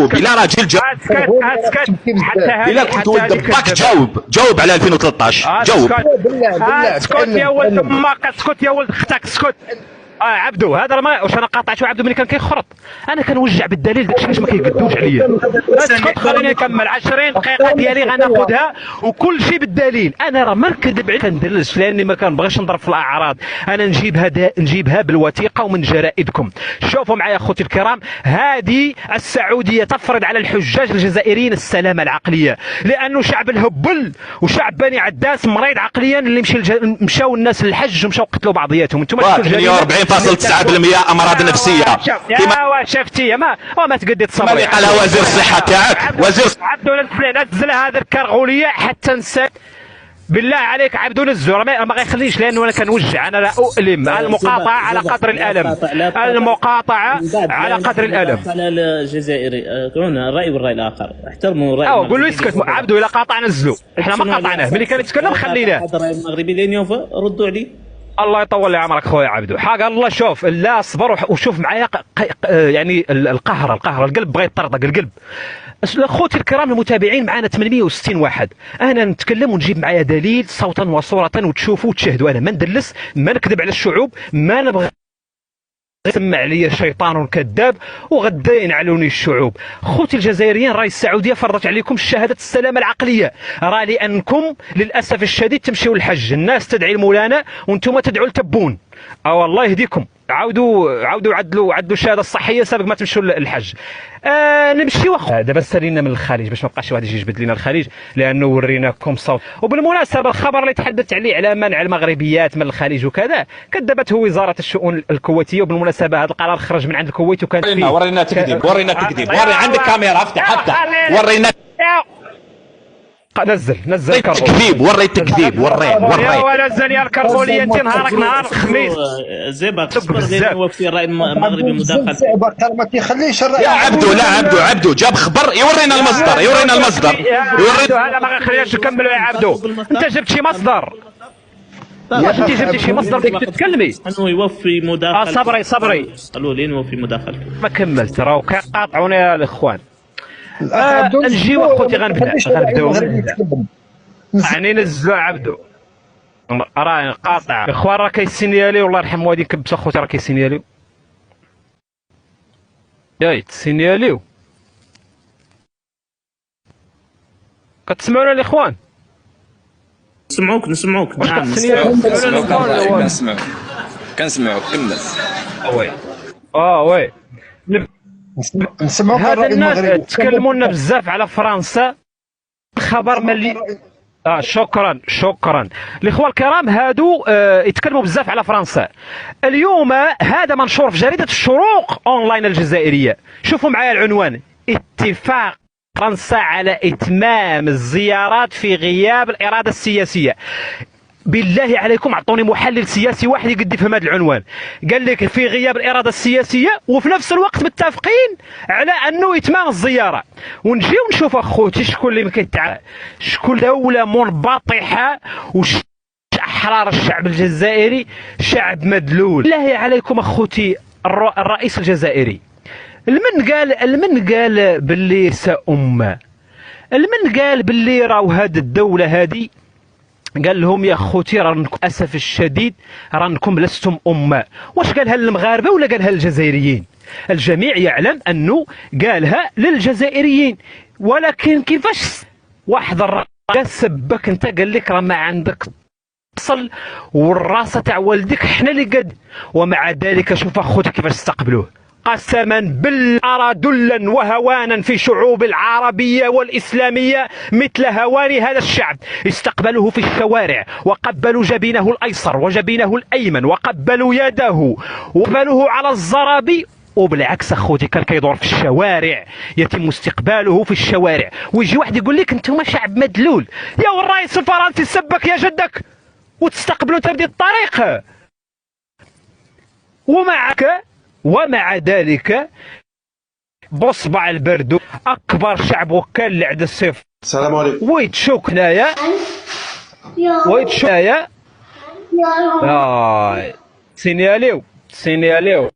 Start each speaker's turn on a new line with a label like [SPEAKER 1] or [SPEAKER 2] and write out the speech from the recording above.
[SPEAKER 1] بلا راجل
[SPEAKER 2] اسكت حتى هذه
[SPEAKER 1] الا كنت ولد باك جاوب على 2013 جاوب.
[SPEAKER 2] اسكت يا ولد امك، اسكت يا ولد اختك، اسكت. عبدو هذا ما واش انا قاطعته عبدو ملي كان كيخرط، انا كنوجع بالدليل داكشي علاش ما كيقدوش عليا. اسكت خليني نكمل 20 دقيقه ديالي غناخذها وكل شيء بالدليل. انا راه ما نكذب عليك، كندلس لاني ما كنبغيش نضرب في الاعراض، انا نجيبها بالوثيقه ومن جرائدكم. شوفوا معايا اخوتي الكرام، هذه السعوديه تفرض على الحجاج الجزائريين السلامه العقليه، لانه شعب الهبل وشعب بني عداس مريض عقليا اللي مشاو الناس للحج ومشاو قتلوا بعضياتهم. انتم
[SPEAKER 1] 48.9% امراض نفسيه.
[SPEAKER 2] يا شفتي ما تقدي تصبري.
[SPEAKER 1] مالي قالها وزير الصحه تاعك
[SPEAKER 2] عبدو نزل هذا الكرغوليه حتى نسى. بالله عليك عبدو نزل، ما غيخليش لانه انا كنوجع، انا لا اؤلم. المقاطعه على قدر الالم، المقاطعه على قدر الالم.
[SPEAKER 3] على الجزائري هنا الراي والراي الاخر، احترموا الراي.
[SPEAKER 2] قول له يسكت عبدو، الا قاطع نزلوا، احنا ما قاطعناه ملي كان يتكلم خليناه.
[SPEAKER 3] الراي المغربي لين يوفى ردوا عليه.
[SPEAKER 2] الله يطول لي عمرك خويا عبدو، حاجه الله. شوف لا اصبر وشوف معايا يعني القهر القلب بغى يطرطق القلب. اخوتي الكرام المتابعين، معنا 860 واحد، انا نتكلم ونجيب معايا دليل صوتا وصوره وتشوفوا وتشاهدوا. انا ما ندلس، ما نكذب على الشعوب، ما نبغي سمع عليا شيطان كذاب وغدا ينعلوني الشعوب. خوتي الجزائريين، راهي السعوديه فرضت عليكم شهاده السلامه العقليه، راه لانكم للاسف الشديد تمشيوا للحج، الناس تدعي المولانا وانتم تدعوا لتبون. الله يهديكم، عاودوا عدلوا الشهاده الصحيه سابق ما تمشوا للحج. نمشيو دابا سالينا من الخليج باش ما بقاش شي واحد يجي يجبد لنا الخليج، لانه وريناكم صوت. وبالمناسبه الخبر اللي تحدثت عليه على منع المغربيات من الخليج وكذا كذبته وزاره الشؤون الكويتيه. وبالمناسبه هذا القرار خرج من عند الكويت وكان
[SPEAKER 1] ورينا تكذيب وري عندك كاميرا افتح ورينا.
[SPEAKER 2] نزل
[SPEAKER 1] التكذيب، وري التكذيب، وري
[SPEAKER 2] يا نزل يا الكربوليه. انت نهارك نهار الخميس
[SPEAKER 3] زيبا تصبر غير وفي الراي المغربي مداخل.
[SPEAKER 4] ما كيخليش الراي.
[SPEAKER 1] يا عبدو جاب خبر يورينا المصدر
[SPEAKER 2] هذا ما غيخليناش نكملوا يا عبدو. انت جبت شي مصدر، انت جبتي شي مصدر فيك تتكلمي
[SPEAKER 3] انه يوفي مداخلة.
[SPEAKER 2] صبري
[SPEAKER 3] قالوا لين يوفي مداخلته
[SPEAKER 2] ما كملت، راهو كيقاطعوني يا الاخوان. نجيو اخوتي غنبداو يعني نزلوا عبدو. راه قاطع اخوان، راه كيسينيالي والله يرحم والدي كبس اخوتي، راه كيسينياليو ياي تسينياليو. كتسمعونا الاخوان؟
[SPEAKER 3] نسمعوك
[SPEAKER 1] نعم كنسمعوك كمل.
[SPEAKER 2] وي
[SPEAKER 4] نسمعوك.
[SPEAKER 2] هذا الناس تكلموا لنا بزاف على فرنسا، خبر ملي شكرا الاخوه الكرام. هادو يتكلموا بزاف على فرنسا. اليوم هذا منشور في جريده الشروق اونلاين الجزائريه. شوفوا معايا العنوان: اتفاق فرنسا على اتمام الزيارات في غياب الاراده السياسيه. بالله عليكم اعطوني محلل سياسي واحد يقد يفهم هذا العنوان. قال لك في غياب الاراده السياسيه وفي نفس الوقت متفقين على انه يتمام الزياره. ونجيو نشوف اخوتي شكون اللي كيتعامل، شكون دوله منبطحه احرار الشعب الجزائري شعب مدلول. بالله عليكم اخوتي، الرئيس الجزائري المن قال باللي سأمة، المن قال باللي راهو هذه الدوله هذه، قال لهم يا خوتي رانكم اسف الشديد رانكم لستم امه. واش قالها للمغاربه ولا قالها للجزائريين؟ الجميع يعلم انه قالها للجزائريين، ولكن كيفاش واحد الراجل سبك انت قال لك راه ما عندك اصل والراسه تاع والدك حنا اللي قد، ومع ذلك شوف اخوتي كيفاش استقبلوه. قسما بالله أرى دلا وهوانا في شعوب العربية والإسلامية مثل هوان هذا الشعب. استقبلوه في الشوارع وقبلوا جبينه الأيسر وجبينه الأيمن وقبلوا يده وقبلوه على الزرابي، وبالعكس اخوتي كان كيدور في الشوارع، يتم استقباله في الشوارع. ويجي واحد يقول لك انتم شعب مدلول، يا والرئيس الفرنسي سبك يا جدك وتستقبلوا انت بهذه الطريقة. ومع ذلك بصبع البردو اكبر شعب وكال لعد الصيف.
[SPEAKER 5] السلام عليكم.
[SPEAKER 2] ويتشوك هنايا سينياليو